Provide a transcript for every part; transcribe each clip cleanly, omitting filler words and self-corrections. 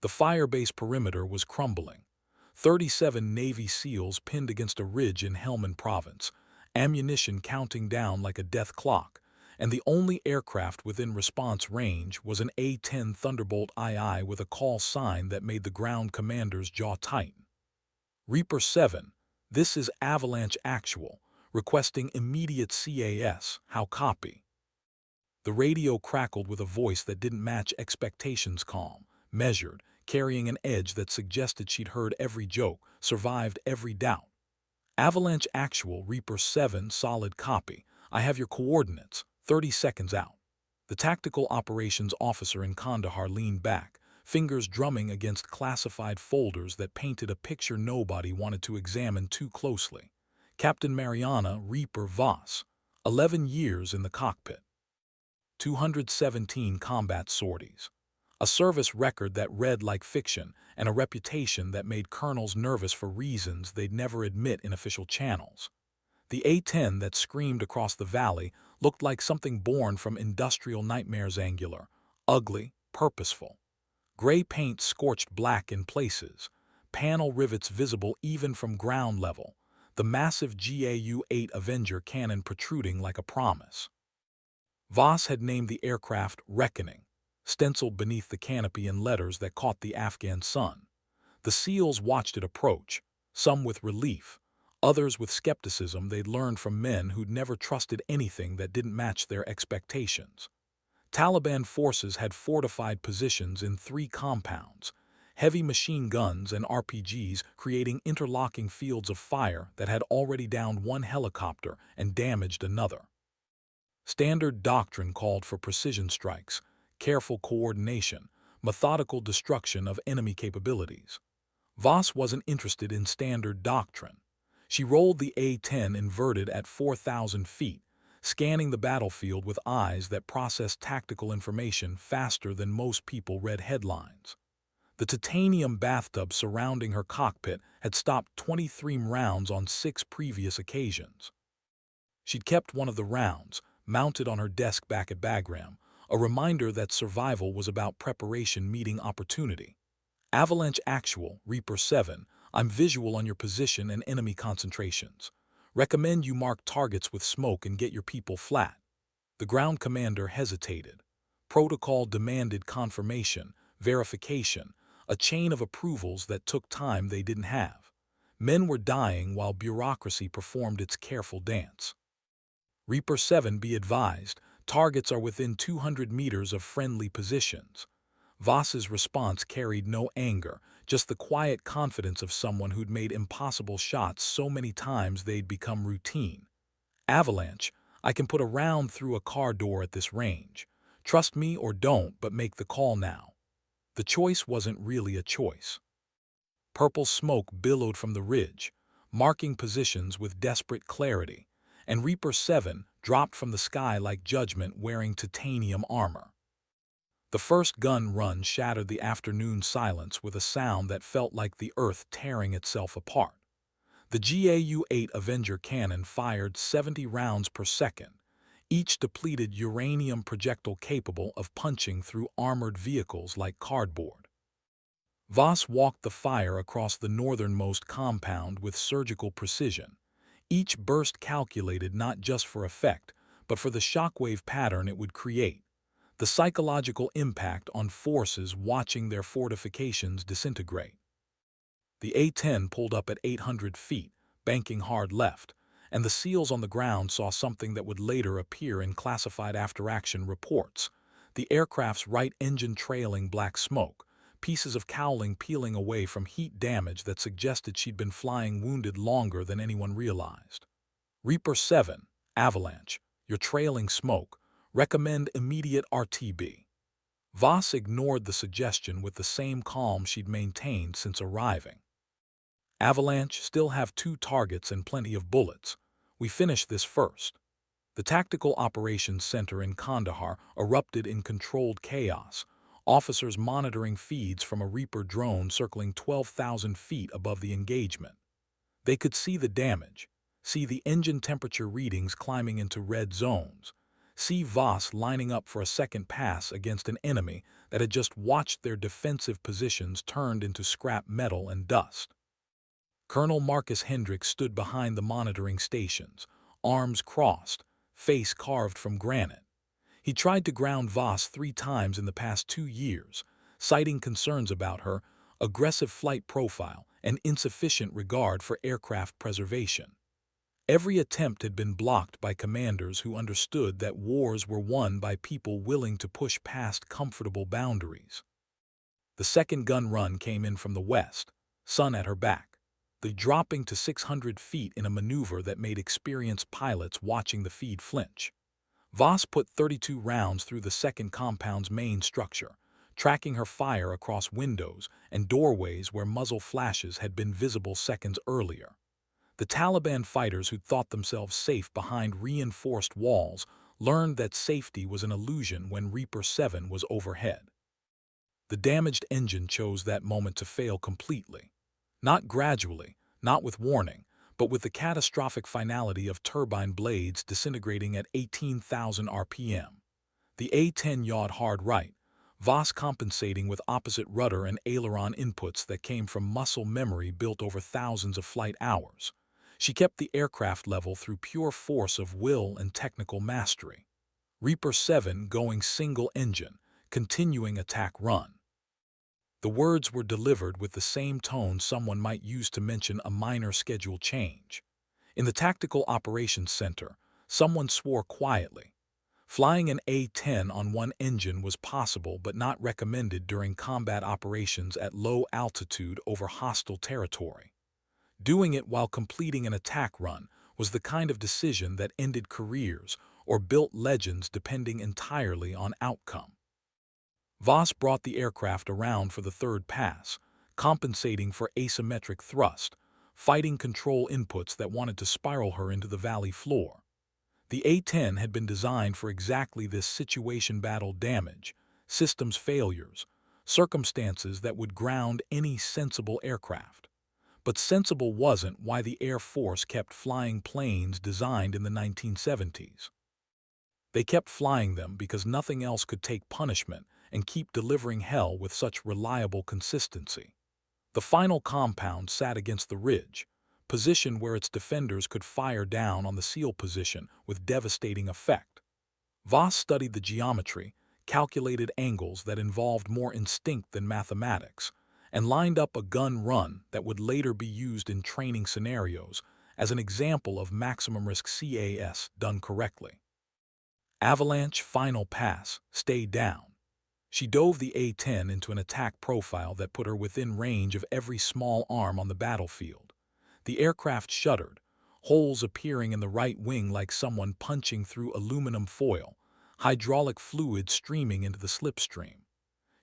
The firebase perimeter was crumbling. 37 Navy SEALs pinned against a ridge in Helmand Province, ammunition counting down like a death clock, and the only aircraft within response range was an A-10 Thunderbolt II with a call sign that made the ground commander's jaw tighten. Reaper 7, this is Avalanche Actual, requesting immediate CAS, how copy? The radio crackled with a voice that didn't match expectations, calm, measured, carrying an edge that suggested she'd heard every joke, survived every doubt. Avalanche Actual, Reaper 7, solid copy. I have your coordinates, 30 seconds out. The tactical operations officer in Kandahar leaned back, fingers drumming against classified folders that painted a picture nobody wanted to examine too closely. Captain Mariana Reaper Voss, 11 years in the cockpit. 217 combat sorties. A service record that read like fiction and a reputation that made colonels nervous for reasons they'd never admit in official channels. The A-10 that screamed across the valley looked like something born from industrial nightmares, angular, ugly, purposeful. Gray paint scorched black in places, panel rivets visible even from ground level, the massive GAU-8 Avenger cannon protruding like a promise. Voss had named the aircraft Reckoning, stenciled beneath the canopy in letters that caught the Afghan sun. The SEALs watched it approach, some with relief, others with skepticism they'd learned from men who'd never trusted anything that didn't match their expectations. Taliban forces had fortified positions in 3 compounds, heavy machine guns and RPGs creating interlocking fields of fire that had already downed 1 helicopter and damaged another. Standard doctrine called for precision strikes, careful coordination, methodical destruction of enemy capabilities. Voss wasn't interested in standard doctrine. She rolled the A-10 inverted at 4,000 feet, scanning the battlefield with eyes that processed tactical information faster than most people read headlines. The titanium bathtub surrounding her cockpit had stopped 23 rounds on 6 previous occasions. She'd kept one of the rounds, mounted on her desk back at Bagram, a reminder that survival was about preparation meeting opportunity. Avalanche Actual, Reaper 7, I'm visual on your position and enemy concentrations. Recommend you mark targets with smoke and get your people flat. The ground commander hesitated. Protocol demanded confirmation, verification, a chain of approvals that took time they didn't have. Men were dying while bureaucracy performed its careful dance. Reaper 7, be advised, targets are within 200 meters of friendly positions. Voss's response carried no anger, just the quiet confidence of someone who'd made impossible shots so many times they'd become routine. Avalanche, I can put a round through a car door at this range. Trust me or don't, but make the call now. The choice wasn't really a choice. Purple smoke billowed from the ridge, marking positions with desperate clarity, and Reaper 7 dropped from the sky like judgment wearing titanium armor. The first gun run shattered the afternoon silence with a sound that felt like the earth tearing itself apart. The GAU-8 Avenger cannon fired 70 rounds per second, each depleted uranium projectile capable of punching through armored vehicles like cardboard. Voss walked the fire across the northernmost compound with surgical precision, each burst calculated not just for effect, but for the shockwave pattern it would create, the psychological impact on forces watching their fortifications disintegrate. The A-10 pulled up at 800 feet, banking hard left, and the SEALs on the ground saw something that would later appear in classified after-action reports, the aircraft's right engine trailing black smoke, pieces of cowling peeling away from heat damage that suggested she'd been flying wounded longer than anyone realized. Reaper 7, Avalanche, you're trailing smoke. Recommend immediate RTB. Voss ignored the suggestion with the same calm she'd maintained since arriving. Avalanche still have 2 targets and plenty of bullets. We finish this first. The Tactical Operations Center in Kandahar erupted in controlled chaos, officers monitoring feeds from a Reaper drone circling 12,000 feet above the engagement. They could see the damage, see the engine temperature readings climbing into red zones, See Voss lining up for a second pass against an enemy that had just watched their defensive positions turned into scrap metal and dust. Colonel Marcus Hendricks stood behind the monitoring stations, arms crossed, face carved from granite. He tried to ground Voss 3 times in the past 2 years, citing concerns about her aggressive flight profile and insufficient regard for aircraft preservation. Every attempt had been blocked by commanders who understood that wars were won by people willing to push past comfortable boundaries. The second gun run came in from the west, sun at her back, the dropping to 600 feet in a maneuver that made experienced pilots watching the feed flinch. Voss put 32 rounds through the second compound's main structure, tracking her fire across windows and doorways where muzzle flashes had been visible seconds earlier. The Taliban fighters who'd thought themselves safe behind reinforced walls learned that safety was an illusion when Reaper 7 was overhead. The damaged engine chose that moment to fail completely. Not gradually, not with warning, but with the catastrophic finality of turbine blades disintegrating at 18,000 RPM. The A-10 yawed hard right, Voss compensating with opposite rudder and aileron inputs that came from muscle memory built over thousands of flight hours. She kept the aircraft level through pure force of will and technical mastery. Reaper 7 going single engine, continuing attack run. The words were delivered with the same tone someone might use to mention a minor schedule change. In the Tactical Operations Center, someone swore quietly. Flying an A-10 on one engine was possible but not recommended during combat operations at low altitude over hostile territory. Doing it while completing an attack run was the kind of decision that ended careers or built legends depending entirely on outcome. Voss brought the aircraft around for the third pass, compensating for asymmetric thrust, fighting control inputs that wanted to spiral her into the valley floor. The A-10 had been designed for exactly this situation: battle damage, systems failures, circumstances that would ground any sensible aircraft. But sensible wasn't why the Air Force kept flying planes designed in the 1970s. They kept flying them because nothing else could take punishment and keep delivering hell with such reliable consistency. The final compound sat against the ridge, positioned where its defenders could fire down on the SEAL position with devastating effect. Voss studied the geometry, calculated angles that involved more instinct than mathematics, and lined up a gun run that would later be used in training scenarios as an example of maximum risk CAS done correctly. Avalanche final pass, stay down. She dove the A-10 into an attack profile that put her within range of every small arm on the battlefield. The aircraft shuddered, holes appearing in the right wing like someone punching through aluminum foil, hydraulic fluid streaming into the slipstream.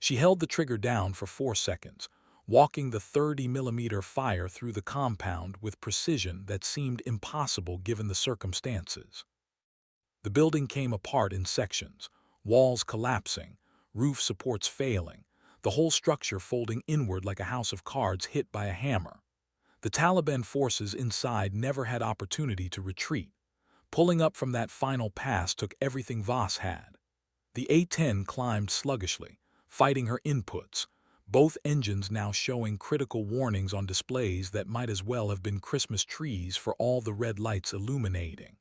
She held the trigger down for 4 seconds, walking the 30mm fire through the compound with precision that seemed impossible given the circumstances. The building came apart in sections, walls collapsing, roof supports failing, the whole structure folding inward like a house of cards hit by a hammer. The Taliban forces inside never had opportunity to retreat. Pulling up from that final pass took everything Voss had. The A-10 climbed sluggishly, fighting her inputs, both engines now showing critical warnings on displays that might as well have been Christmas trees for all the red lights illuminating.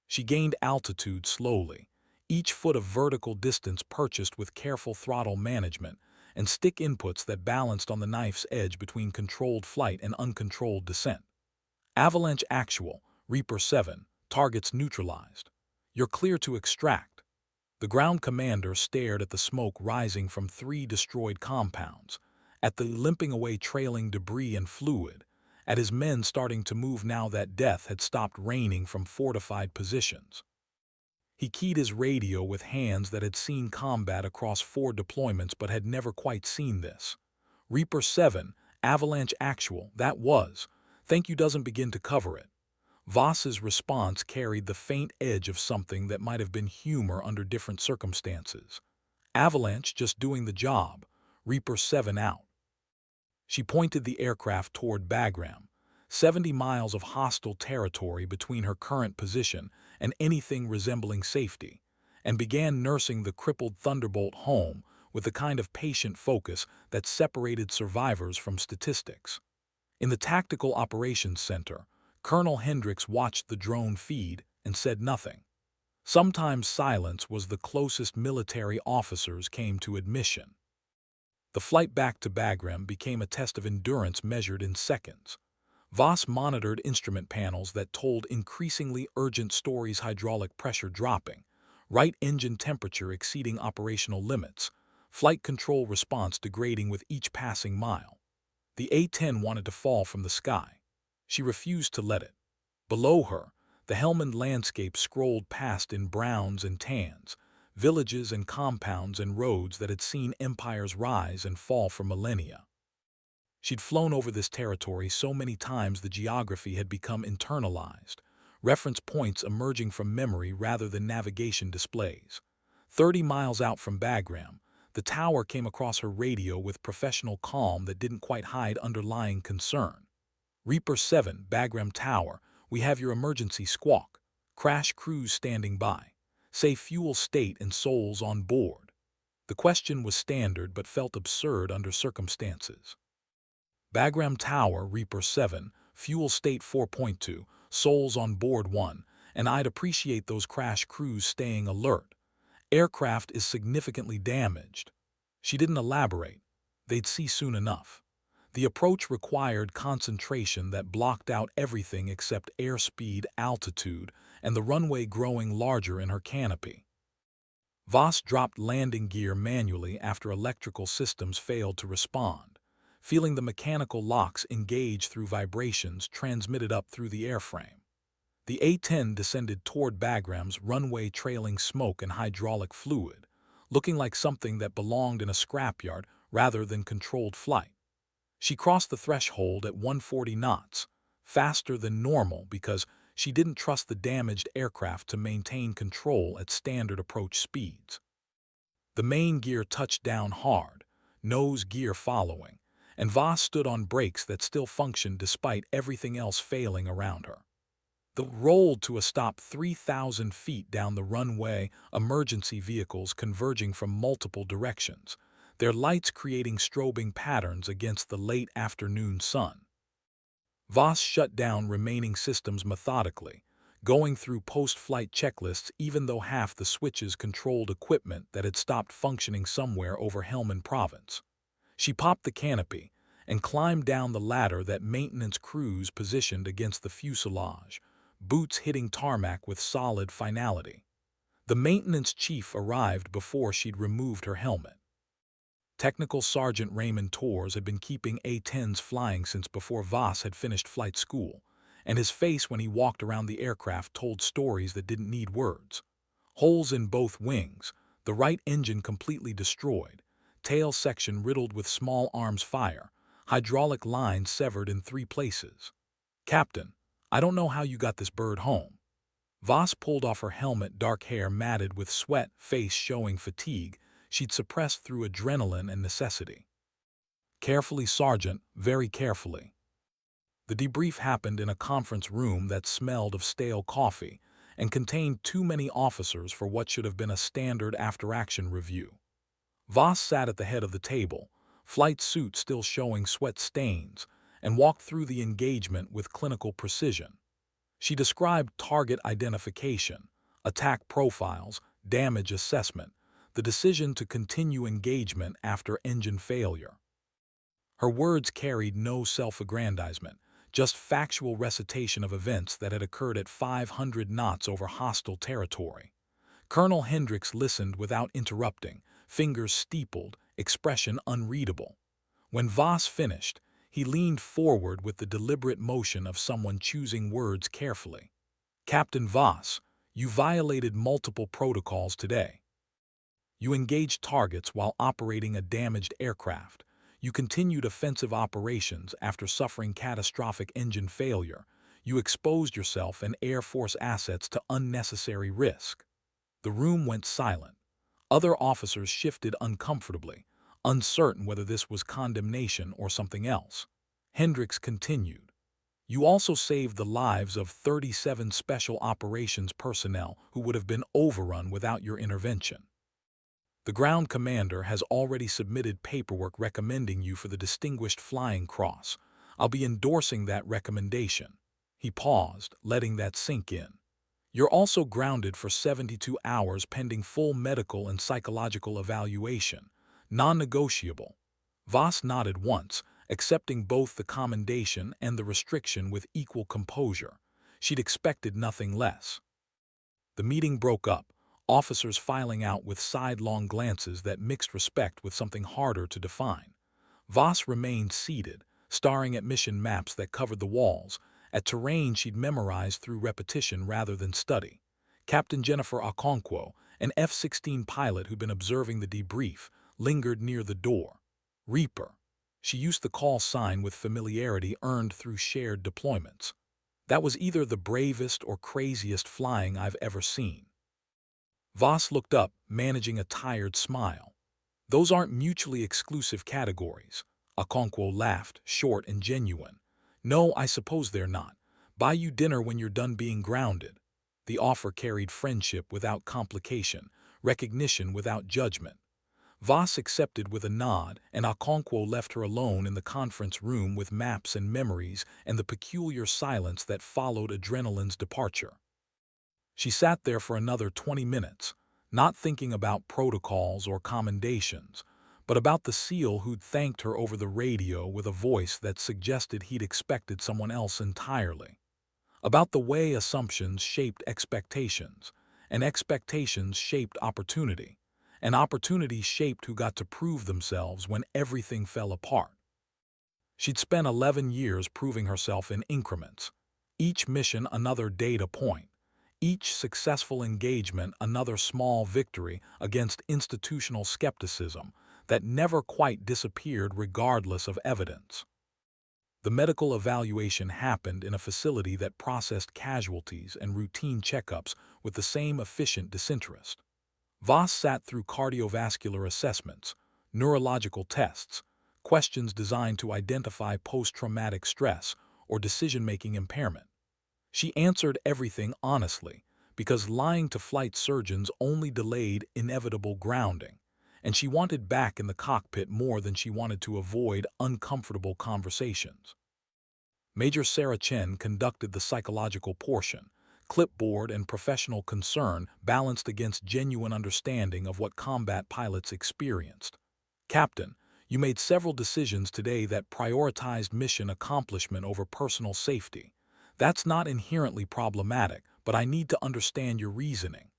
She gained altitude slowly, each foot of vertical distance purchased with careful throttle management and stick inputs that balanced on the knife's edge between controlled flight and uncontrolled descent. Avalanche actual, Reaper 7, targets neutralized. You're clear to extract. The ground commander stared at the smoke rising from 3 destroyed compounds, at the limping away trailing debris and fluid, at his men starting to move now that death had stopped raining from fortified positions. He keyed his radio with hands that had seen combat across 4 deployments but had never quite seen this. Reaper 7, Avalanche actual, that was. Thank you doesn't begin to cover it. Voss's response carried the faint edge of something that might have been humor under different circumstances. Avalanche just doing the job. Reaper 7 out. She pointed the aircraft toward Bagram, 70 miles of hostile territory between her current position and anything resembling safety, and began nursing the crippled Thunderbolt home with the kind of patient focus that separated survivors from statistics. In the Tactical Operations Center, Colonel Hendricks watched the drone feed and said nothing. Sometimes silence was the closest military officers came to admission. The flight back to Bagram became a test of endurance measured in seconds. Voss monitored instrument panels that told increasingly urgent stories: hydraulic pressure dropping, right engine temperature exceeding operational limits, flight control response degrading with each passing mile. The A-10 wanted to fall from the sky. She refused to let it. Below her, the Helmand landscape scrolled past in browns and tans, villages and compounds and roads that had seen empires rise and fall for millennia. She'd flown over this territory so many times the geography had become internalized, reference points emerging from memory rather than navigation displays. 30 miles out from Bagram, the tower came across her radio with professional calm that didn't quite hide underlying concern. Reaper 7, Bagram Tower, we have your emergency squawk. Crash crews standing by. Say fuel state and souls on board. The question was standard but felt absurd under circumstances. Bagram Tower, Reaper 7, fuel state 4.2, souls on board 1, and I'd appreciate those crash crews staying alert. Aircraft is significantly damaged. She didn't elaborate. They'd see soon enough. The approach required concentration that blocked out everything except airspeed, altitude, and the runway growing larger in her canopy. Voss dropped landing gear manually after electrical systems failed to respond, feeling the mechanical locks engage through vibrations transmitted up through the airframe. The A-10 descended toward Bagram's runway, trailing smoke and hydraulic fluid, looking like something that belonged in a scrapyard rather than controlled flight. She crossed the threshold at 140 knots, faster than normal because she didn't trust the damaged aircraft to maintain control at standard approach speeds. The main gear touched down hard, nose gear following, and Voss stood on brakes that still functioned despite everything else failing around her. The rolled to a stop 3,000 feet down the runway, emergency vehicles converging from multiple directions, their lights creating strobing patterns against the late afternoon sun. Voss shut down remaining systems methodically, going through post-flight checklists even though half the switches controlled equipment that had stopped functioning somewhere over Helmand Province. She popped the canopy and climbed down the ladder that maintenance crews positioned against the fuselage, boots hitting tarmac with solid finality. The maintenance chief arrived before she'd removed her helmet. Technical Sergeant Raymond Torres had been keeping A-10s flying since before Voss had finished flight school, and his face when he walked around the aircraft told stories that didn't need words. Holes in both wings, the right engine completely destroyed, tail section riddled with small arms fire, hydraulic lines severed in 3 places. "Captain, I don't know how you got this bird home." Voss pulled off her helmet, dark hair matted with sweat, face showing fatigue she'd suppressed through adrenaline and necessity. "Carefully, Sergeant, very carefully." The debrief happened in a conference room that smelled of stale coffee and contained too many officers for what should have been a standard after-action review. Voss sat at the head of the table, flight suit still showing sweat stains, and walked through the engagement with clinical precision. She described target identification, attack profiles, damage assessment, the decision to continue engagement after engine failure. Her words carried no self-aggrandizement, just factual recitation of events that had occurred at 500 knots over hostile territory. Colonel Hendricks listened without interrupting, fingers steepled, expression unreadable. When Voss finished, he leaned forward with the deliberate motion of someone choosing words carefully. "Captain Voss, you violated multiple protocols today. You engaged targets while operating a damaged aircraft. You continued offensive operations after suffering catastrophic engine failure. You exposed yourself and Air Force assets to unnecessary risk." The room went silent. Other officers shifted uncomfortably, uncertain whether this was condemnation or something else. Hendricks continued. You also saved the lives of 37 special operations personnel who would have been overrun without your intervention. The ground commander has already submitted paperwork recommending you for the Distinguished Flying Cross. I'll be endorsing that recommendation." He paused, letting that sink in. "You're also grounded for 72 hours pending full medical and psychological evaluation. Non-negotiable." Voss nodded once, accepting both the commendation and the restriction with equal composure. She'd expected nothing less. The meeting broke up, officers filing out with sidelong glances that mixed respect with something harder to define. Voss remained seated, staring at mission maps that covered the walls, at terrain she'd memorized through repetition rather than study. Captain Jennifer Okonkwo, an F-16 pilot who'd been observing the debrief, lingered near the door. Reaper. She used the call sign with familiarity earned through shared deployments. That was either the bravest or craziest flying I've ever seen. Voss looked up, managing a tired smile. "Those aren't mutually exclusive categories." Okonkwo laughed, short and genuine. "No, I suppose they're not. Buy you dinner when you're done being grounded." The offer carried friendship without complication, recognition without judgment. Voss accepted with a nod, and Okonkwo left her alone in the conference room with maps and memories and the peculiar silence that followed adrenaline's departure. She sat there for another 20 minutes, not thinking about protocols or commendations, but about the SEAL who'd thanked her over the radio with a voice that suggested he'd expected someone else entirely. About the way assumptions shaped expectations, and expectations shaped opportunity, and opportunity shaped who got to prove themselves when everything fell apart. She'd spent 11 years proving herself in increments, each mission another data point, each successful engagement another small victory against institutional skepticism that never quite disappeared regardless of evidence. The medical evaluation happened in a facility that processed casualties and routine checkups with the same efficient disinterest. Voss sat through cardiovascular assessments, neurological tests, questions designed to identify post-traumatic stress or decision-making impairment. She answered everything honestly, because lying to flight surgeons only delayed inevitable grounding, and she wanted back in the cockpit more than she wanted to avoid uncomfortable conversations. Major Sarah Chen conducted the psychological portion, clipboard and professional concern balanced against genuine understanding of what combat pilots experienced. "Captain, you made several decisions today that prioritized mission accomplishment over personal safety. That's not inherently problematic, but I need to understand your reasoning."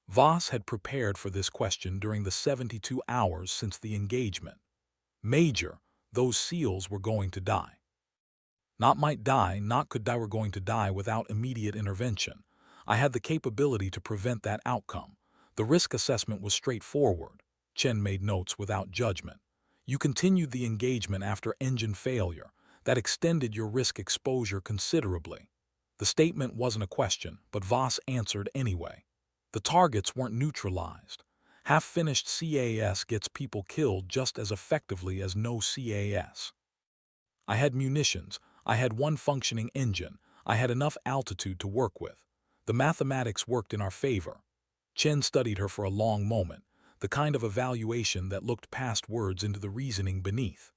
Voss had prepared for this question during the 72 hours since the engagement. "Major, those SEALs were going to die. Not might die, not could die, were going to die without immediate intervention. I had the capability to prevent that outcome. The risk assessment was straightforward." Chen made notes without judgment. "You continued the engagement after engine failure. That extended your risk exposure considerably." The statement wasn't a question, but Voss answered anyway. "The targets weren't neutralized. Half-finished CAS gets people killed just as effectively as no CAS. I had munitions, I had one functioning engine, I had enough altitude to work with. The mathematics worked in our favor." Chen studied her for a long moment, the kind of evaluation that looked past words into the reasoning beneath.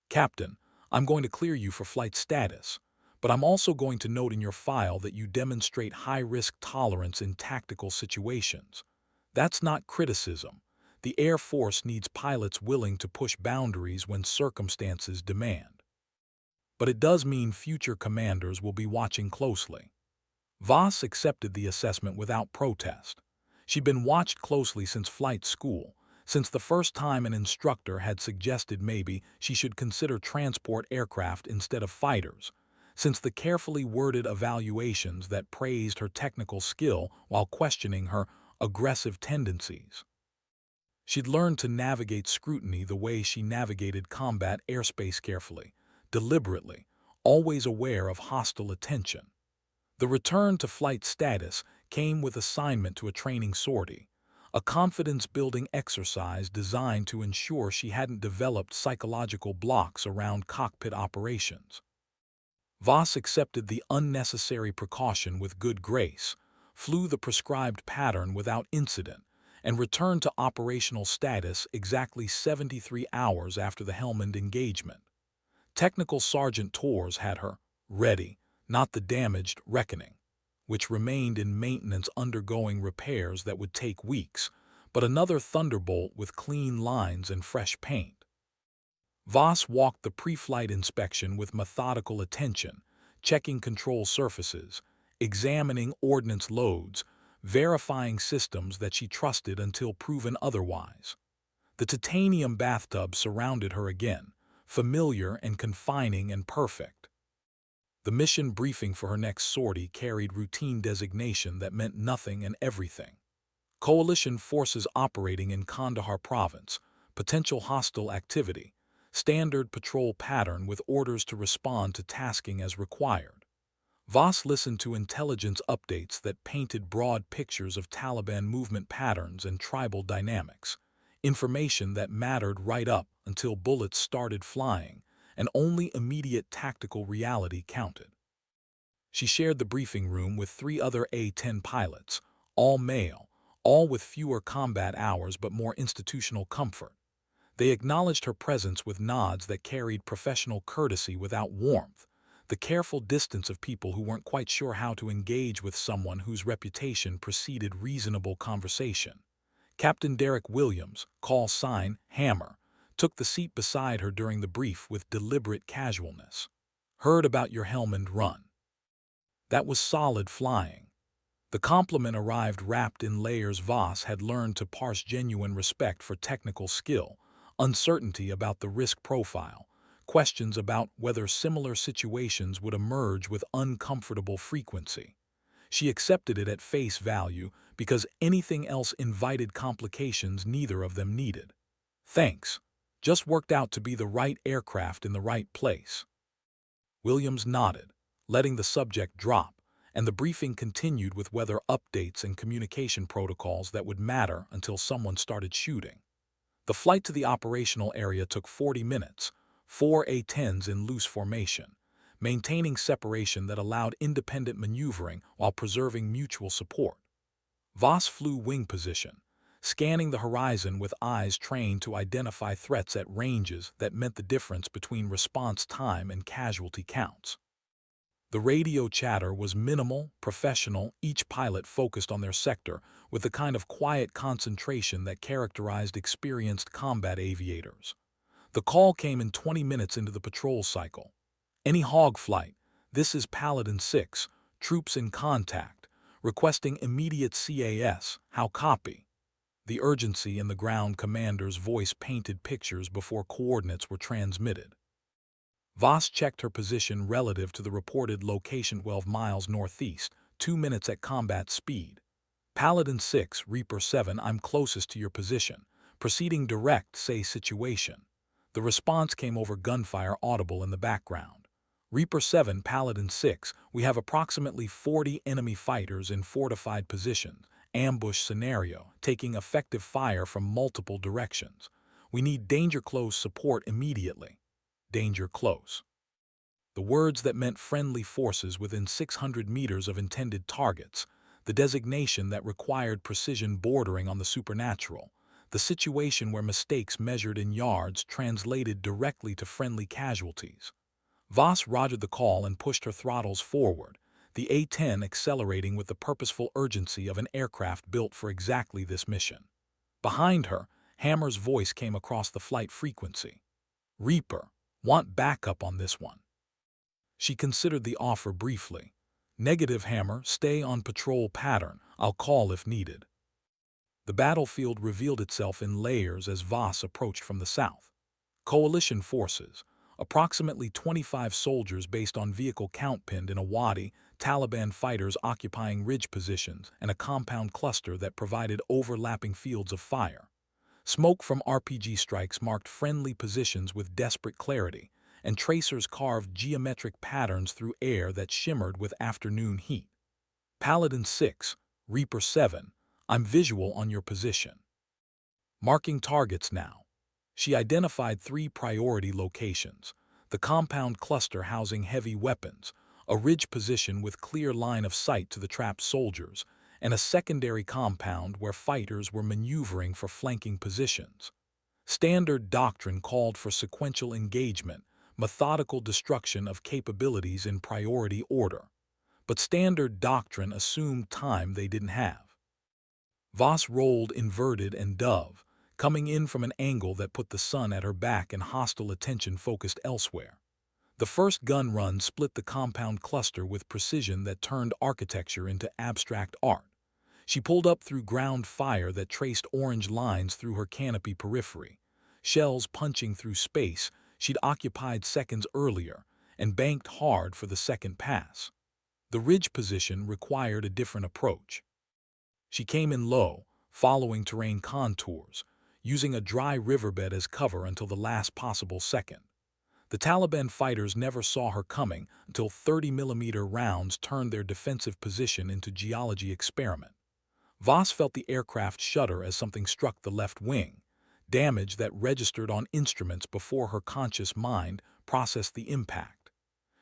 "Captain, I'm going to clear you for flight status, but I'm also going to note in your file that you demonstrate high-risk tolerance in tactical situations. That's not criticism. The Air Force needs pilots willing to push boundaries when circumstances demand. But it does mean future commanders will be watching closely." Voss accepted the assessment without protest. She'd been watched closely since flight school, since the first time an instructor had suggested maybe she should consider transport aircraft instead of fighters, since the carefully worded evaluations that praised her technical skill while questioning her aggressive tendencies. She'd learned to navigate scrutiny the way she navigated combat airspace carefully, deliberately, always aware of hostile attention. The return to flight status came with assignment to a training sortie, a confidence-building exercise designed to ensure she hadn't developed psychological blocks around cockpit operations. Voss accepted the unnecessary precaution with good grace, flew the prescribed pattern without incident, and returned to operational status exactly 73 hours after the Helmand engagement. Technical Sergeant Torres had her ready, not the damaged reckoning, which remained in maintenance undergoing repairs that would take weeks, but another Thunderbolt with clean lines and fresh paint. Voss walked the pre-flight inspection with methodical attention, checking control surfaces, examining ordnance loads, verifying systems that she trusted until proven otherwise. The titanium bathtub surrounded her again, familiar and confining and perfect. The mission briefing for her next sortie carried routine designation that meant nothing and everything. Coalition forces operating in Kandahar province, potential hostile activity, standard patrol pattern with orders to respond to tasking as required. Voss listened to intelligence updates that painted broad pictures of Taliban movement patterns and tribal dynamics, information that mattered right up until bullets started flying, and only immediate tactical reality counted. She shared the briefing room with 3 other A-10 pilots, all male, all with fewer combat hours but more institutional comfort. They acknowledged her presence with nods that carried professional courtesy without warmth, the careful distance of people who weren't quite sure how to engage with someone whose reputation preceded reasonable conversation. Captain Derek Williams, call sign Hammer, took the seat beside her during the brief with deliberate casualness. Heard about your Helmand run. That was solid flying. The compliment arrived wrapped in layers. Voss had learned to parse genuine respect for technical skill, uncertainty about the risk profile, questions about whether similar situations would emerge with uncomfortable frequency. She accepted it at face value because anything else invited complications neither of them needed. Thanks. Just worked out to be the right aircraft in the right place. Williams nodded, letting the subject drop, and the briefing continued with weather updates and communication protocols that would matter until someone started shooting. The flight to the operational area took 40 minutes, 4 A-10s in loose formation, maintaining separation that allowed independent maneuvering while preserving mutual support. Voss flew wing position, scanning the horizon with eyes trained to identify threats at ranges that meant the difference between response time and casualty counts. The radio chatter was minimal, professional, each pilot focused on their sector with the kind of quiet concentration that characterized experienced combat aviators. The call came in 20 minutes into the patrol cycle. Any hog flight, this is Paladin 6, troops in contact, requesting immediate CAS, how copy? The urgency in the ground commander's voice painted pictures before coordinates were transmitted. Voss checked her position relative to the reported location 12 miles northeast, 2 minutes at combat speed. Paladin 6, Reaper 7, I'm closest to your position. Proceeding direct, say situation. The response came over gunfire audible in the background. Reaper 7, Paladin 6, we have approximately 40 enemy fighters in fortified positions, ambush scenario, taking effective fire from multiple directions. We need danger close support immediately. Danger close. The words that meant friendly forces within 600 meters of intended targets, the designation that required precision bordering on the supernatural, the situation where mistakes measured in yards translated directly to friendly casualties. Voss rogered the call and pushed her throttles forward, the A-10 accelerating with the purposeful urgency of an aircraft built for exactly this mission. Behind her, Hammer's voice came across the flight frequency. Reaper, want backup on this one. She considered the offer briefly. Negative, Hammer, stay on patrol pattern. I'll call if needed. The battlefield revealed itself in layers as Voss approached from the south. Coalition forces, approximately 25 soldiers based on vehicle count pinned in a wadi, Taliban fighters occupying ridge positions, and a compound cluster that provided overlapping fields of fire. Smoke from RPG strikes marked friendly positions with desperate clarity, and tracers carved geometric patterns through air that shimmered with afternoon heat. Paladin 6, Reaper 7, I'm visual on your position. Marking targets now. She identified 3 priority locations, the compound cluster housing heavy weapons, a ridge position with clear line of sight to the trapped soldiers, and a secondary compound where fighters were maneuvering for flanking positions. Standard doctrine called for sequential engagement, methodical destruction of capabilities in priority order. But standard doctrine assumed time they didn't have. Voss rolled inverted and dove, coming in from an angle that put the sun at her back and hostile attention focused elsewhere. The first gun run split the compound cluster with precision that turned architecture into abstract art. She pulled up through ground fire that traced orange lines through her canopy periphery, shells punching through space she'd occupied seconds earlier, and banked hard for the second pass. The ridge position required a different approach. She came in low, following terrain contours, using a dry riverbed as cover until the last possible second. The Taliban fighters never saw her coming until 30mm rounds turned their defensive position into geology experiment. Voss felt the aircraft shudder as something struck the left wing, damage that registered on instruments before her conscious mind processed the impact.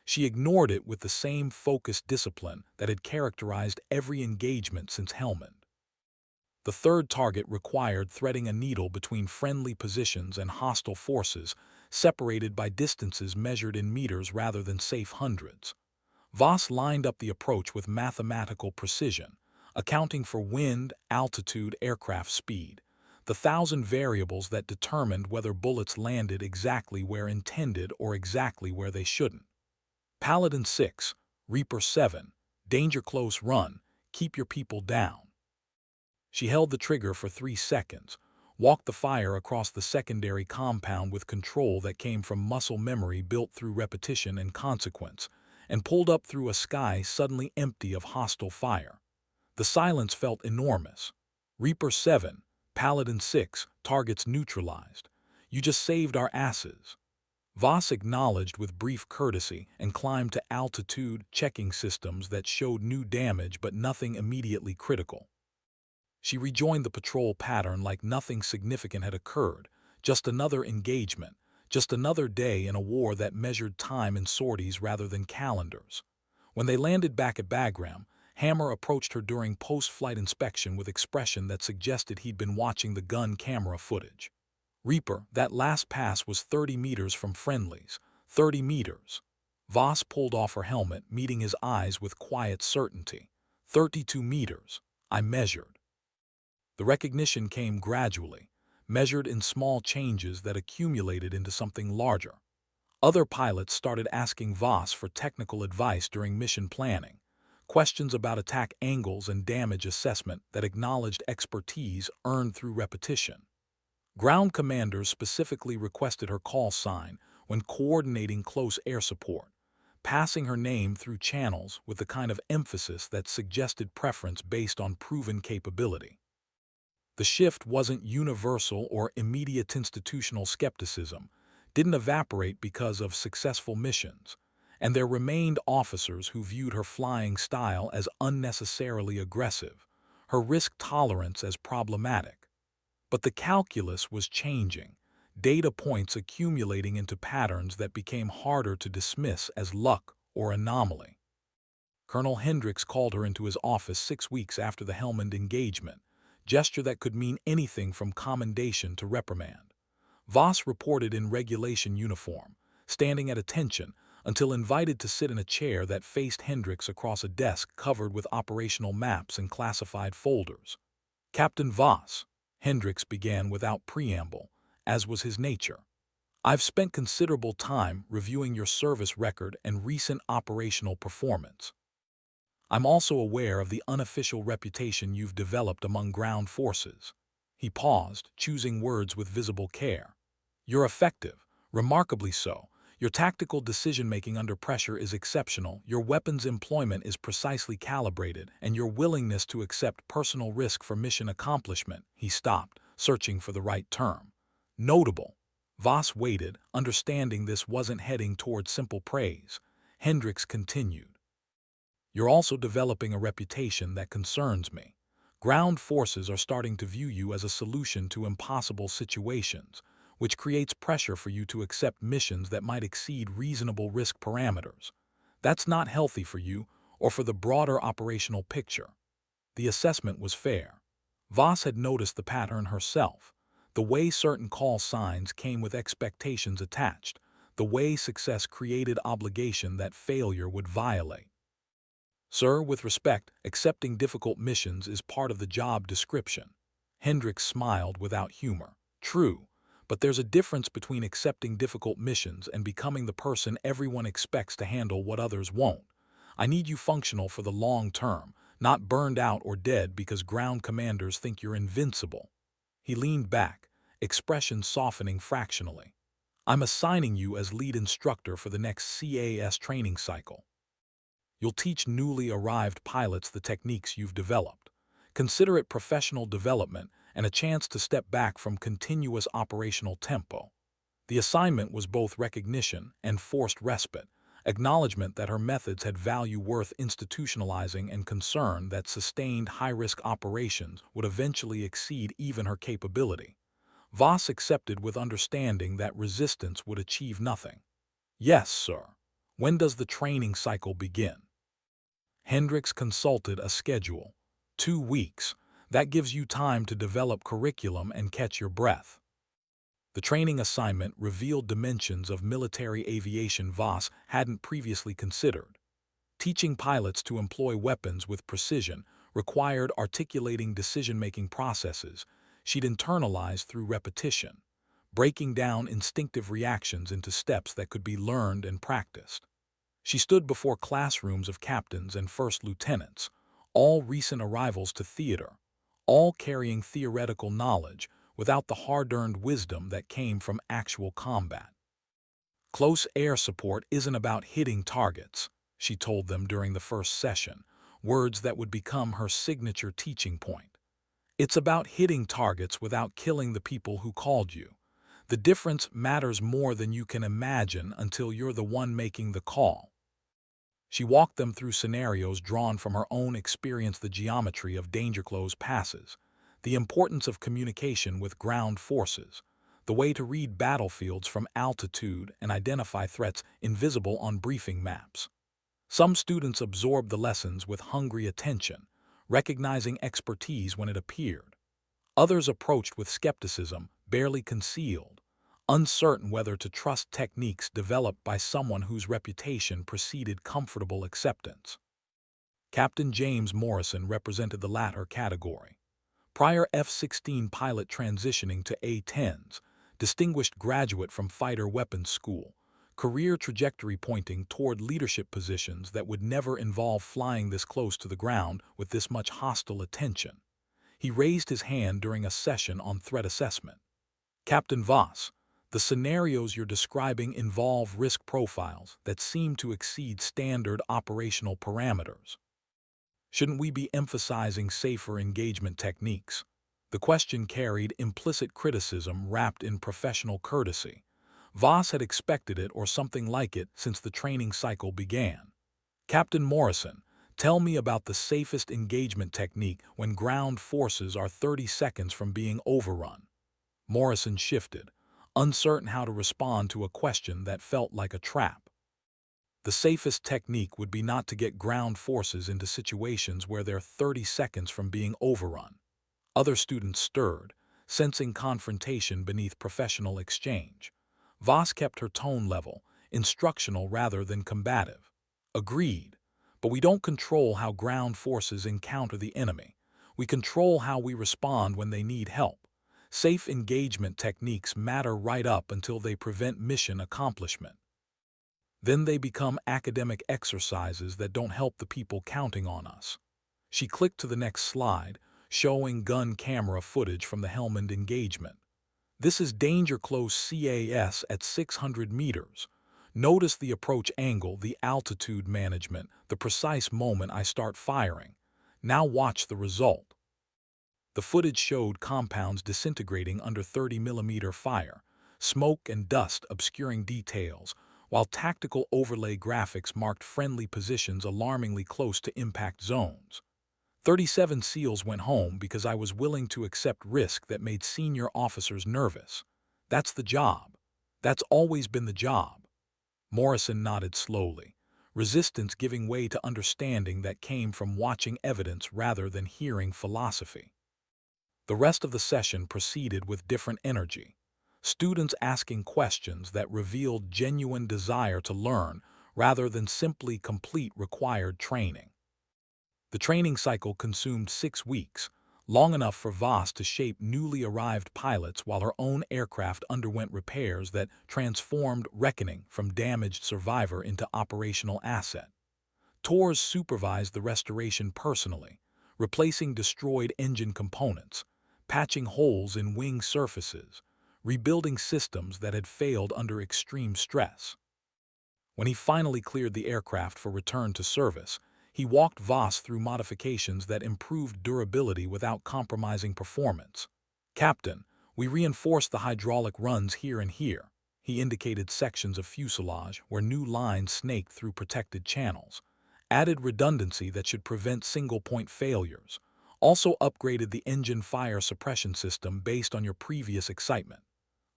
She ignored it with the same focused discipline that had characterized every engagement since Helmand. The third target required threading a needle between friendly positions and hostile forces, separated by distances measured in meters rather than safe hundreds. Voss lined up the approach with mathematical precision, accounting for wind, altitude, aircraft speed, the 1,000 variables that determined whether bullets landed exactly where intended or exactly where they shouldn't. Paladin 6, Reaper 7, danger close run, keep your people down. She held the trigger for 3 seconds, walked the fire across the secondary compound with control that came from muscle memory built through repetition and consequence, and pulled up through a sky suddenly empty of hostile fire. The silence felt enormous. Reaper 7, Paladin 6, targets neutralized. You just saved our asses. Voss acknowledged with brief courtesy and climbed to altitude checking systems that showed new damage but nothing immediately critical. She rejoined the patrol pattern like nothing significant had occurred, just another engagement, just another day in a war that measured time in sorties rather than calendars. When they landed back at Bagram, Hammer approached her during post-flight inspection with expression that suggested he'd been watching the gun camera footage. Reaper, that last pass was 30 meters from friendlies. 30 meters. Voss pulled off her helmet, meeting his eyes with quiet certainty. 32 meters. I measured. The recognition came gradually, measured in small changes that accumulated into something larger. Other pilots started asking Voss for technical advice during mission planning, questions about attack angles and damage assessment that acknowledged expertise earned through repetition. Ground commanders specifically requested her call sign when coordinating close air support, passing her name through channels with the kind of emphasis that suggested preference based on proven capability. The shift wasn't universal or immediate. Institutional skepticism didn't evaporate because of successful missions, and there remained officers who viewed her flying style as unnecessarily aggressive, her risk tolerance as problematic. But the calculus was changing, data points accumulating into patterns that became harder to dismiss as luck or anomaly. Colonel Hendricks called her into his office 6 weeks after the Helmand engagement, gesture that could mean anything from commendation to reprimand. Voss reported in regulation uniform, standing at attention until invited to sit in a chair that faced Hendricks across a desk covered with operational maps and classified folders. Captain Voss, Hendricks began without preamble, as was his nature. I've spent considerable time reviewing your service record and recent operational performance. I'm also aware of the unofficial reputation you've developed among ground forces. He paused, choosing words with visible care. You're effective, remarkably so. Your tactical decision-making under pressure is exceptional, your weapons employment is precisely calibrated, and your willingness to accept personal risk for mission accomplishment. He stopped, searching for the right term. Notable. Voss waited, understanding this wasn't heading toward simple praise. Hendricks continued. You're also developing a reputation that concerns me. Ground forces are starting to view you as a solution to impossible situations, which creates pressure for you to accept missions that might exceed reasonable risk parameters. That's not healthy for you or for the broader operational picture. The assessment was fair. Voss had noticed the pattern herself. The way certain call signs came with expectations attached. The way success created obligation that failure would violate. Sir, with respect, accepting difficult missions is part of the job description. Hendricks smiled without humor. True, but there's a difference between accepting difficult missions and becoming the person everyone expects to handle what others won't. I need you functional for the long term, not burned out or dead because ground commanders think you're invincible. He leaned back, expression softening fractionally. I'm assigning you as lead instructor for the next CAS training cycle. You'll teach newly arrived pilots the techniques you've developed. Consider it professional development and a chance to step back from continuous operational tempo. The assignment was both recognition and forced respite, acknowledgement that her methods had value worth institutionalizing and concern that sustained high-risk operations would eventually exceed even her capability. Voss accepted with understanding that resistance would achieve nothing. Yes, sir. When does the training cycle begin? Hendricks consulted a schedule. 2 weeks. That gives you time to develop curriculum and catch your breath. The training assignment revealed dimensions of military aviation Voss hadn't previously considered. Teaching pilots to employ weapons with precision required articulating decision-making processes she'd internalized through repetition, breaking down instinctive reactions into steps that could be learned and practiced. She stood before classrooms of captains and first lieutenants, all recent arrivals to theater, all carrying theoretical knowledge without the hard-earned wisdom that came from actual combat. Close air support isn't about hitting targets, she told them during the first session, words that would become her signature teaching point. It's about hitting targets without killing the people who called you. The difference matters more than you can imagine until you're the one making the call. She walked them through scenarios drawn from her own experience, the geometry of danger-close passes, the importance of communication with ground forces, the way to read battlefields from altitude and identify threats invisible on briefing maps. Some students absorbed the lessons with hungry attention, recognizing expertise when it appeared. Others approached with skepticism, barely concealed, uncertain whether to trust techniques developed by someone whose reputation preceded comfortable acceptance. Captain James Morrison represented the latter category. Prior F-16 pilot transitioning to A-10s, distinguished graduate from Fighter Weapons School, career trajectory pointing toward leadership positions that would never involve flying this close to the ground with this much hostile attention. He raised his hand during a session on threat assessment. Captain Voss, the scenarios you're describing involve risk profiles that seem to exceed standard operational parameters. Shouldn't we be emphasizing safer engagement techniques? The question carried implicit criticism wrapped in professional courtesy. Voss had expected it or something like it since the training cycle began. Captain Morrison, tell me about the safest engagement technique when ground forces are 30 seconds from being overrun. Morrison shifted, uncertain how to respond to a question that felt like a trap. The safest technique would be not to get ground forces into situations where they're 30 seconds from being overrun. Other students stirred, sensing confrontation beneath professional exchange. Voss kept her tone level, instructional rather than combative. Agreed, but we don't control how ground forces encounter the enemy. We control how we respond when they need help. Safe engagement techniques matter right up until they prevent mission accomplishment. Then they become academic exercises that don't help the people counting on us. She clicked to the next slide, showing gun camera footage from the Helmand engagement. This is danger close CAS at 600 meters. Notice the approach angle, the altitude management, the precise moment I start firing. Now watch the result. The footage showed compounds disintegrating under 30mm fire, smoke and dust obscuring details, while tactical overlay graphics marked friendly positions alarmingly close to impact zones. 37 SEALs went home because I was willing to accept risk that made senior officers nervous. That's the job. That's always been the job. Morrison nodded slowly, resistance giving way to understanding that came from watching evidence rather than hearing philosophy. The rest of the session proceeded with different energy, students asking questions that revealed genuine desire to learn rather than simply complete required training. The training cycle consumed 6 weeks, long enough for Voss to shape newly arrived pilots while her own aircraft underwent repairs that transformed Reckoning from damaged survivor into operational asset. Tours supervised the restoration personally, replacing destroyed engine components, patching holes in wing surfaces, rebuilding systems that had failed under extreme stress. When he finally cleared the aircraft for return to service, he walked Voss through modifications that improved durability without compromising performance. "Captain, we reinforced the hydraulic runs here and here." He indicated sections of fuselage where new lines snaked through protected channels, added redundancy that should prevent single-point failures, also upgraded the engine fire suppression system based on your previous excitement.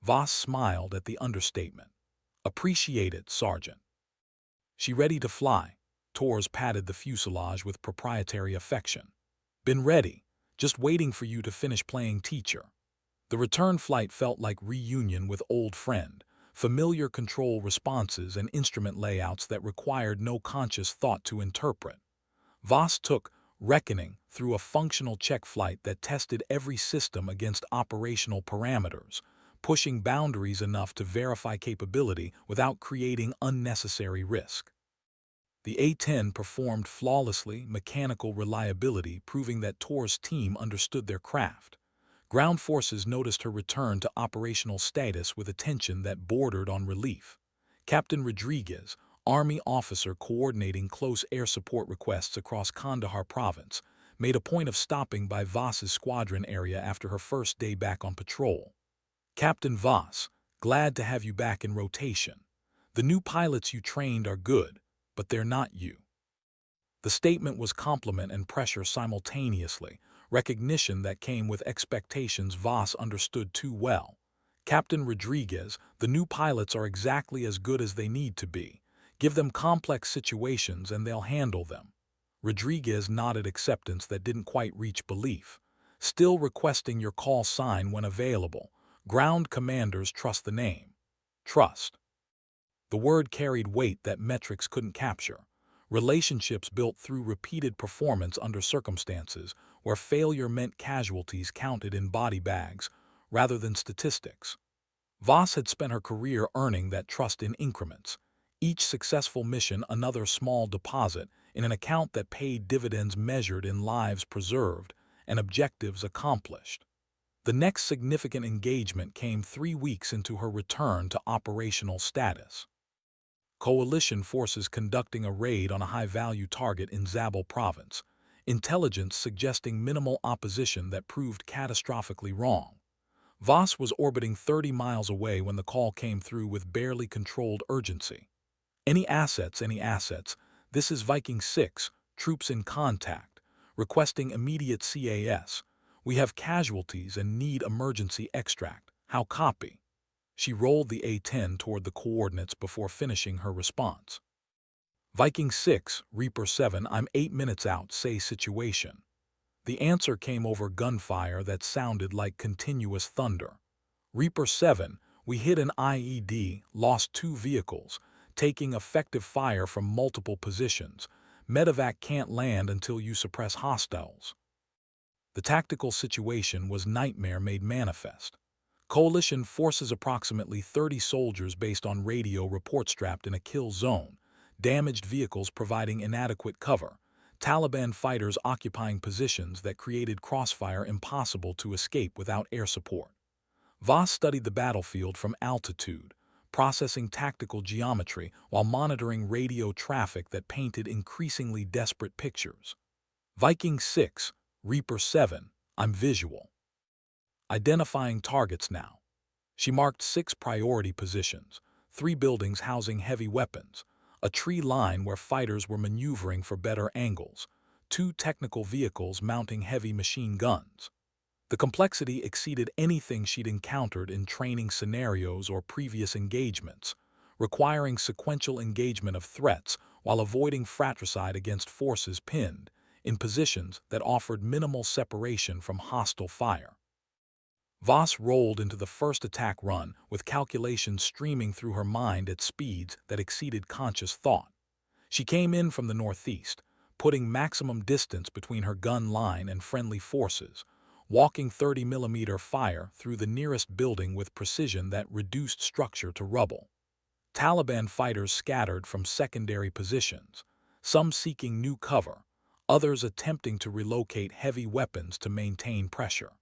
Voss smiled at the understatement. "Appreciate it, Sergeant." "She ready to fly?" Torres patted the fuselage with proprietary affection. "Been ready, just waiting for you to finish playing teacher." The return flight felt like reunion with old friend, familiar control responses and instrument layouts that required no conscious thought to interpret. Voss took Reckoning through a functional check flight that tested every system against operational parameters, pushing boundaries enough to verify capability without creating unnecessary risk. The A-10 performed flawlessly, mechanical reliability proving that Tor's team understood their craft. Ground forces noticed her return to operational status with attention that bordered on relief. Captain Rodriguez, Army officer coordinating close air support requests across Kandahar province, made a point of stopping by Voss's squadron area after her first day back on patrol. "Captain Voss, glad to have you back in rotation. The new pilots you trained are good, but they're not you." The statement was compliment and pressure simultaneously, recognition that came with expectations Voss understood too well. "Captain Rodriguez, the new pilots are exactly as good as they need to be. Give them complex situations and they'll handle them." Rodriguez nodded acceptance that didn't quite reach belief. "Still requesting your call sign when available. Ground commanders trust the name." Trust. The word carried weight that metrics couldn't capture. Relationships built through repeated performance under circumstances where failure meant casualties counted in body bags rather than statistics. Voss had spent her career earning that trust in increments. Each successful mission another small deposit in an account that paid dividends measured in lives preserved and objectives accomplished. The next significant engagement came 3 weeks into her return to operational status. Coalition forces conducting a raid on a high-value target in Zabul province, intelligence suggesting minimal opposition that proved catastrophically wrong. Voss was orbiting 30 miles away when the call came through with barely controlled urgency. Any assets, this is Viking 6, troops in contact, requesting immediate CAS. We have casualties and need emergency extract. How copy?" She rolled the A-10 toward the coordinates before finishing her response. "Viking 6, Reaper 7, I'm 8 minutes out, say situation." The answer came over gunfire that sounded like continuous thunder. "Reaper 7, we hit an IED, lost 2 vehicles, taking effective fire from multiple positions. Medevac can't land until you suppress hostiles." The tactical situation was nightmare made manifest. Coalition forces approximately 30 soldiers based on radio report strapped in a kill zone, damaged vehicles providing inadequate cover, Taliban fighters occupying positions that created crossfire impossible to escape without air support. Voss studied the battlefield from altitude, processing tactical geometry while monitoring radio traffic that painted increasingly desperate pictures. "Viking 6, Reaper 7, I'm visual. Identifying targets now." She marked 6 priority positions, 3 buildings housing heavy weapons, a tree line where fighters were maneuvering for better angles, 2 technical vehicles mounting heavy machine guns. The complexity exceeded anything she'd encountered in training scenarios or previous engagements, requiring sequential engagement of threats while avoiding fratricide against forces pinned in positions that offered minimal separation from hostile fire. Voss rolled into the first attack run with calculations streaming through her mind at speeds that exceeded conscious thought. She came in from the northeast, putting maximum distance between her gun line and friendly forces, walking 30mm fire through the nearest building with precision that reduced structure to rubble. Taliban fighters scattered from secondary positions, some seeking new cover, others attempting to relocate heavy weapons to maintain pressure.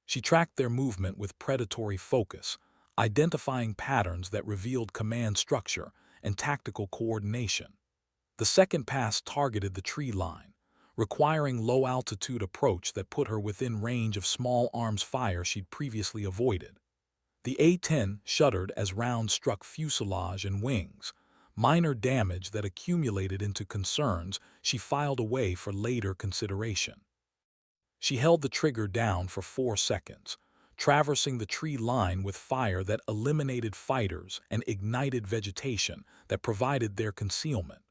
She tracked their movement with predatory focus, identifying patterns that revealed command structure and tactical coordination. The second pass targeted the tree line, requiring low-altitude approach that put her within range of small arms fire she'd previously avoided. The A-10 shuddered as rounds struck fuselage and wings, minor damage that accumulated into concerns she filed away for later consideration. She held the trigger down for 4 seconds, traversing the tree line with fire that eliminated fighters and ignited vegetation that provided their concealment.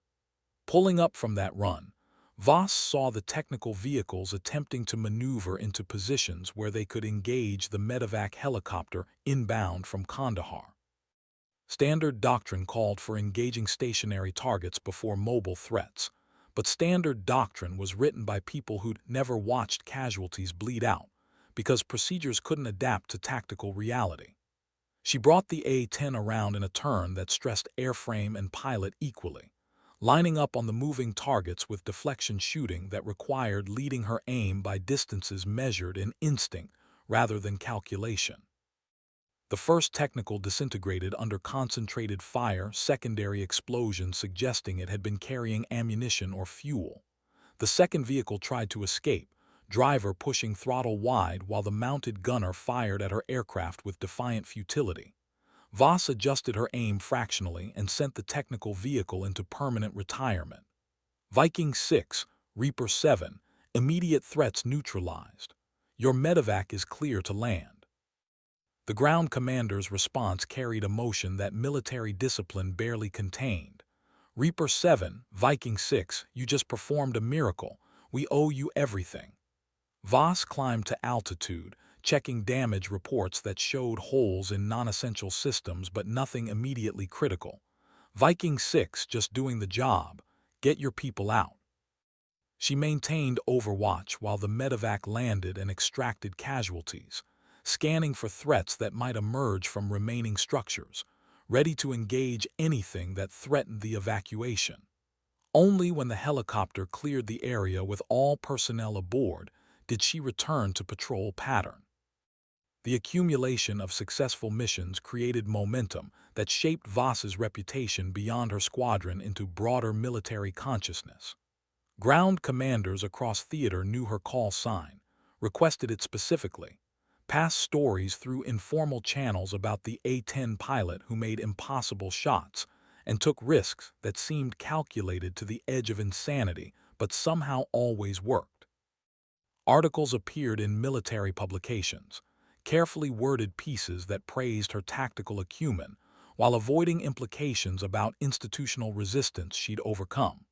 Pulling up from that run, Voss saw the technical vehicles attempting to maneuver into positions where they could engage the medevac helicopter inbound from Kandahar. Standard doctrine called for engaging stationary targets before mobile threats, but standard doctrine was written by people who'd never watched casualties bleed out because procedures couldn't adapt to tactical reality. She brought the A-10 around in a turn that stressed airframe and pilot equally, lining up on the moving targets with deflection shooting that required leading her aim by distances measured in instinct rather than calculation. The first technical disintegrated under concentrated fire, secondary explosion suggesting it had been carrying ammunition or fuel. The second vehicle tried to escape, driver pushing throttle wide while the mounted gunner fired at her aircraft with defiant futility. Voss adjusted her aim fractionally and sent the technical vehicle into permanent retirement. Viking 6, Reaper 7, immediate threats neutralized. Your medevac is clear to land. The ground commander's response carried emotion that military discipline barely contained. Reaper 7, Viking 6, you just performed a miracle. We owe you everything. Voss climbed to altitude, checking damage reports that showed holes in non-essential systems but nothing immediately critical. Viking 6 just doing the job. Get your people out. She maintained overwatch while the medevac landed and extracted casualties, scanning for threats that might emerge from remaining structures, ready to engage anything that threatened the evacuation. Only when the helicopter cleared the area with all personnel aboard did she return to patrol pattern. The accumulation of successful missions created momentum that shaped Voss's reputation beyond her squadron into broader military consciousness. Ground commanders across theater knew her call sign, requested it specifically, passed stories through informal channels about the A-10 pilot who made impossible shots and took risks that seemed calculated to the edge of insanity but somehow always worked. Articles appeared in military publications, carefully worded pieces that praised her tactical acumen while avoiding implications about institutional resistance she'd overcome.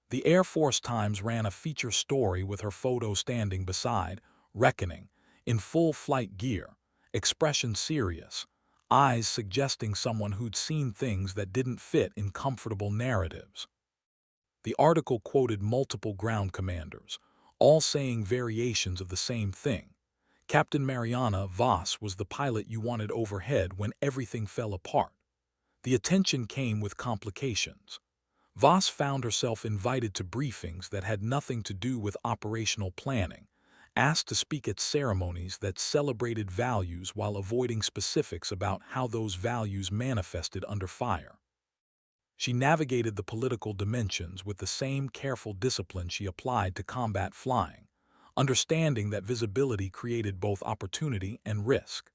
The Air Force Times ran a feature story with her photo standing beside Reckoning, in full flight gear, expression serious, eyes suggesting someone who'd seen things that didn't fit in comfortable narratives. The article quoted multiple ground commanders, all saying variations of the same thing. Captain Mariana Voss was the pilot you wanted overhead when everything fell apart. The attention came with complications. Voss found herself invited to briefings that had nothing to do with operational planning, asked to speak at ceremonies that celebrated values while avoiding specifics about how those values manifested under fire. She navigated the political dimensions with the same careful discipline she applied to combat flying, understanding that visibility created both opportunity and risk.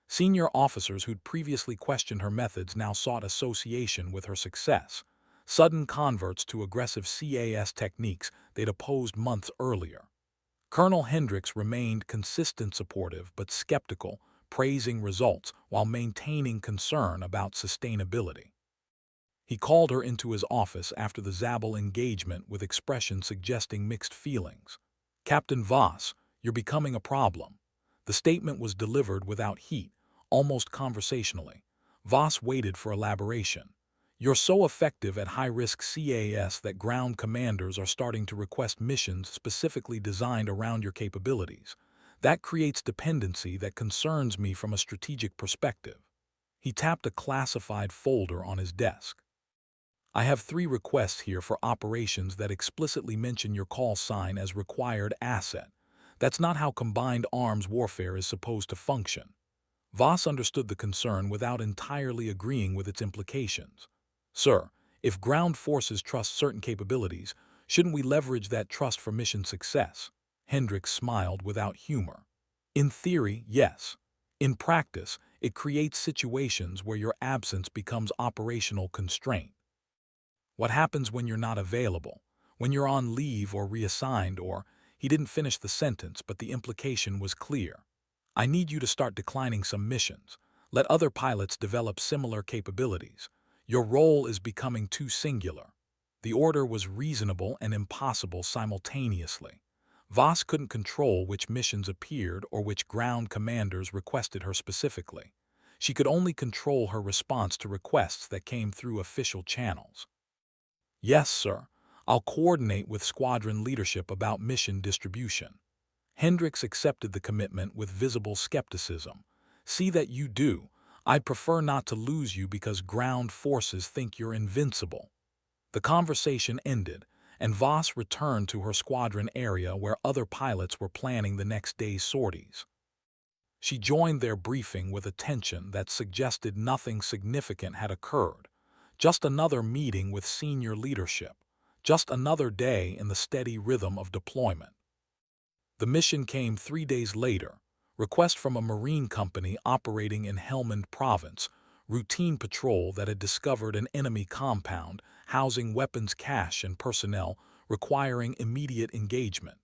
Senior officers who'd previously questioned her methods now sought association with her success, sudden converts to aggressive CAS techniques they'd opposed months earlier. Colonel Hendricks remained consistent supportive but skeptical, praising results while maintaining concern about sustainability. He called her into his office after the Zabel engagement with expressions suggesting mixed feelings. "Captain Voss, you're becoming a problem." The statement was delivered without heat, almost conversationally. Voss waited for elaboration. "You're so effective at high-risk CAS that ground commanders are starting to request missions specifically designed around your capabilities. That creates dependency that concerns me from a strategic perspective." He tapped a classified folder on his desk. "I have 3 requests here for operations that explicitly mention your call sign as required asset. That's not how combined arms warfare is supposed to function." Voss understood the concern without entirely agreeing with its implications. "Sir, if ground forces trust certain capabilities, shouldn't we leverage that trust for mission success?" Hendricks smiled without humor. "In theory, yes. In practice, it creates situations where your absence becomes operational constraint. What happens when you're not available? When you're on leave or reassigned or—" He didn't finish the sentence, but the implication was clear. "I need you to start declining some missions. Let other pilots develop similar capabilities. Your role is becoming too singular." The order was reasonable and impossible simultaneously. Voss couldn't control which missions appeared or which ground commanders requested her specifically. She could only control her response to requests that came through official channels. "Yes, sir. I'll coordinate with squadron leadership about mission distribution." Hendricks accepted the commitment with visible skepticism. "See that you do. I'd prefer not to lose you because ground forces think you're invincible." The conversation ended, and Voss returned to her squadron area where other pilots were planning the next day's sorties. She joined their briefing with a tension that suggested nothing significant had occurred. Just another meeting with senior leadership. Just another day in the steady rhythm of deployment. The mission came 3 days later. Request from a marine company operating in Helmand Province. Routine patrol that had discovered an enemy compound housing weapons cache and personnel requiring immediate engagement.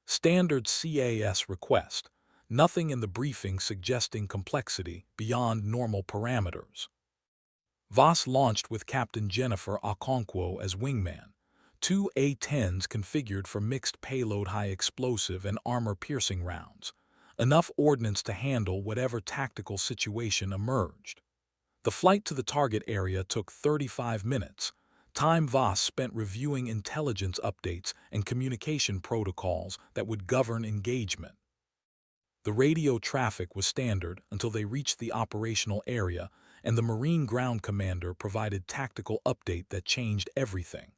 Standard CAS request. Nothing in the briefing suggesting complexity beyond normal parameters. Voss launched with Captain Jennifer Okonkwo as wingman. 2 A-10s configured for mixed payload high explosive and armor-piercing rounds. Enough ordnance to handle whatever tactical situation emerged. The flight to the target area took 35 minutes. Time Voss spent reviewing intelligence updates and communication protocols that would govern engagement. The radio traffic was standard until they reached the operational area, and the Marine Ground Commander provided tactical update that changed everything.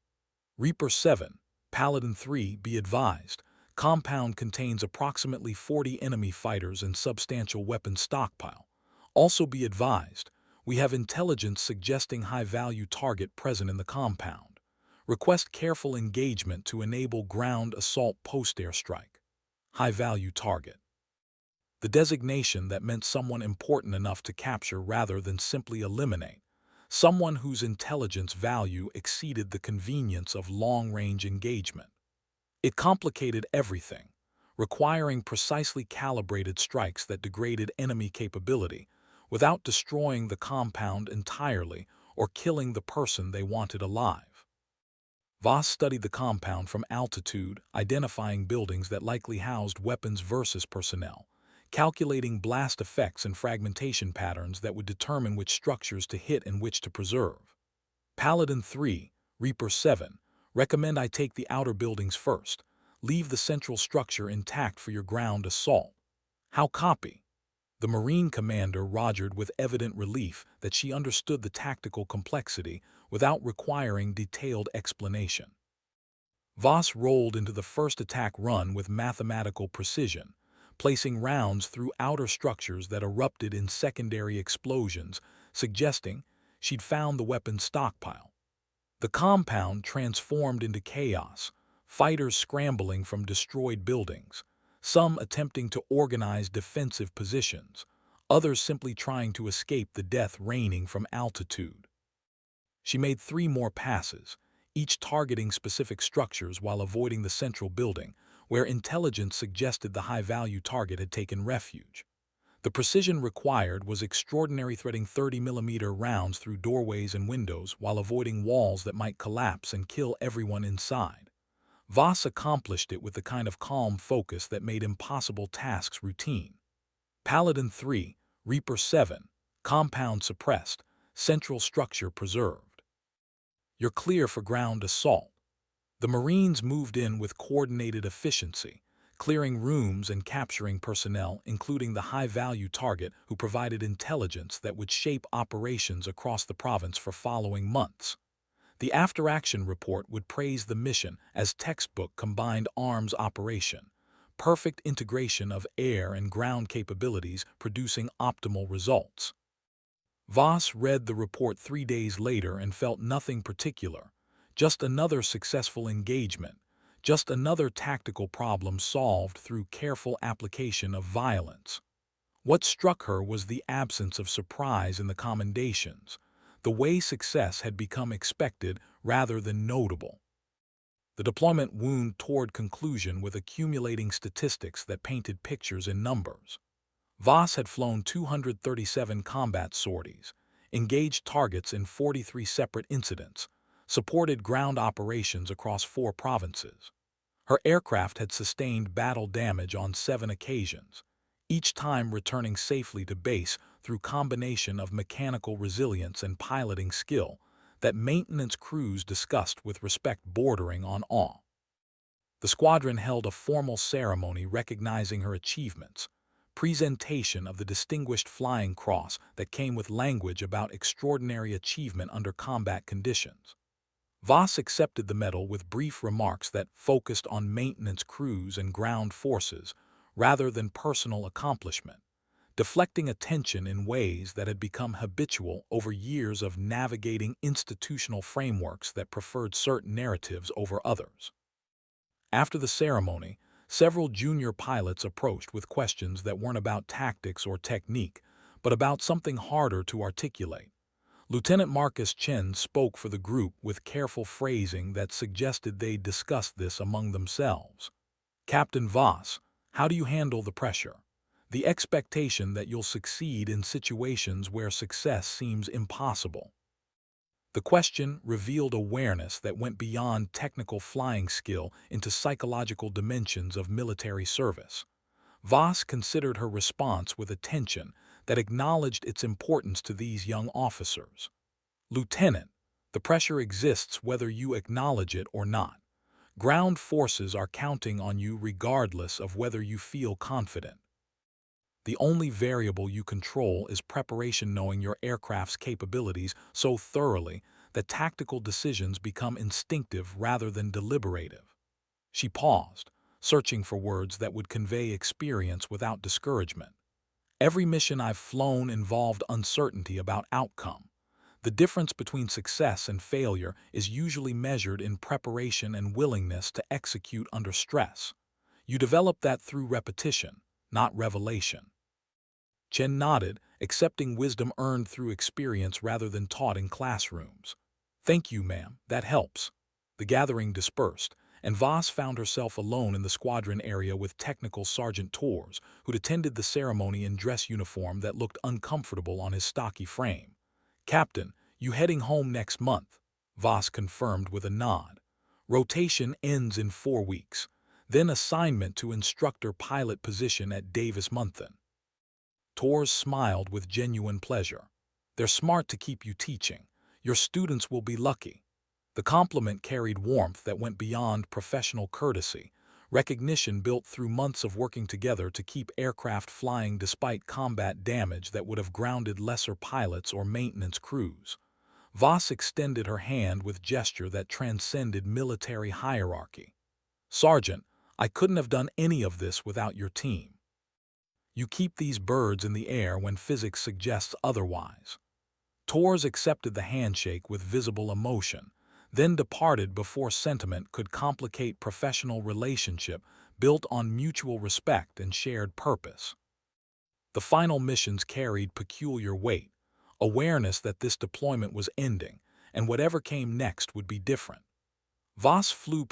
Reaper 7, Paladin 3, be advised. Compound contains approximately 40 enemy fighters and substantial weapons stockpile. Also be advised, we have intelligence suggesting high-value target present in the compound. Request careful engagement to enable ground assault post-airstrike. High-value target. The designation that meant someone important enough to capture rather than simply eliminate. Someone whose intelligence value exceeded the convenience of long-range engagement. It complicated everything, requiring precisely calibrated strikes that degraded enemy capability without destroying the compound entirely or killing the person they wanted alive. Voss studied the compound from altitude, identifying buildings that likely housed weapons versus personnel, calculating blast effects and fragmentation patterns that would determine which structures to hit and which to preserve. Paladin 3, Reaper 7, recommend I take the outer buildings first. Leave the central structure intact for your ground assault. How copy? The Marine commander rogered with evident relief that she understood the tactical complexity without requiring detailed explanation. Voss rolled into the first attack run with mathematical precision, placing rounds through outer structures that erupted in secondary explosions, suggesting she'd found the weapons stockpile. The compound transformed into chaos, fighters scrambling from destroyed buildings, some attempting to organize defensive positions, others simply trying to escape the death raining from altitude. She made 3 more passes, each targeting specific structures while avoiding the central building, where intelligence suggested the high-value target had taken refuge. The precision required was extraordinary, threading 30-millimeter rounds through doorways and windows while avoiding walls that might collapse and kill everyone inside. Voss accomplished it with the kind of calm focus that made impossible tasks routine. Paladin 3, Reaper 7, compound suppressed, central structure preserved. You're clear for ground assault. The Marines moved in with coordinated efficiency, clearing rooms and capturing personnel, including the high-value target who provided intelligence that would shape operations across the province for following months. The after-action report would praise the mission as textbook combined arms operation, perfect integration of air and ground capabilities producing optimal results. Voss read the report 3 days later and felt nothing particular, just another successful engagement, just another tactical problem solved through careful application of violence. What struck her was the absence of surprise in the commendations, the way success had become expected rather than notable. The deployment wound toward conclusion with accumulating statistics that painted pictures in numbers. Voss had flown 237 combat sorties, engaged targets in 43 separate incidents, supported ground operations across 4 provinces. Her aircraft had sustained battle damage on 7 occasions, each time returning safely to base through combination of mechanical resilience and piloting skill that maintenance crews discussed with respect bordering on awe. The squadron held a formal ceremony recognizing her achievements, presentation of the Distinguished Flying Cross that came with language about extraordinary achievement under combat conditions. Voss accepted the medal with brief remarks that focused on maintenance crews and ground forces rather than personal accomplishment, deflecting attention in ways that had become habitual over years of navigating institutional frameworks that preferred certain narratives over others. After the ceremony, several junior pilots approached with questions that weren't about tactics or technique, but about something harder to articulate. Lieutenant Marcus Chen spoke for the group with careful phrasing that suggested they'd discussed this among themselves. Captain Voss, how do you handle the pressure? The expectation that you'll succeed in situations where success seems impossible. The question revealed awareness that went beyond technical flying skill into psychological dimensions of military service. Voss considered her response with attention that acknowledged its importance to these young officers. Lieutenant, the pressure exists whether you acknowledge it or not. Ground forces are counting on you regardless of whether you feel confident. The only variable you control is preparation, knowing your aircraft's capabilities so thoroughly that tactical decisions become instinctive rather than deliberative. She paused, searching for words that would convey experience without discouragement. Every mission I've flown involved uncertainty about outcome. The difference between success and failure is usually measured in preparation and willingness to execute under stress. You develop that through repetition, not revelation. Chen nodded, accepting wisdom earned through experience rather than taught in classrooms. Thank you, ma'am, that helps. The gathering dispersed, and Voss found herself alone in the squadron area with Technical Sergeant Tors, who'd attended the ceremony in dress uniform that looked uncomfortable on his stocky frame. Captain, you heading home next month? Voss confirmed with a nod. Rotation ends in 4 weeks, then assignment to instructor pilot position at Davis-Monthan. Tors smiled with genuine pleasure. They're smart to keep you teaching. Your students will be lucky. The compliment carried warmth that went beyond professional courtesy, recognition built through months of working together to keep aircraft flying despite combat damage that would have grounded lesser pilots or maintenance crews. Voss extended her hand with gesture that transcended military hierarchy. Sergeant, I couldn't have done any of this without your team. You keep these birds in the air when physics suggests otherwise. Tors accepted the handshake with visible emotion, then departed before sentiment could complicate professional relationship built on mutual respect and shared purpose. The final missions carried peculiar weight, awareness that this deployment was ending, and whatever came next would be different. Voss flew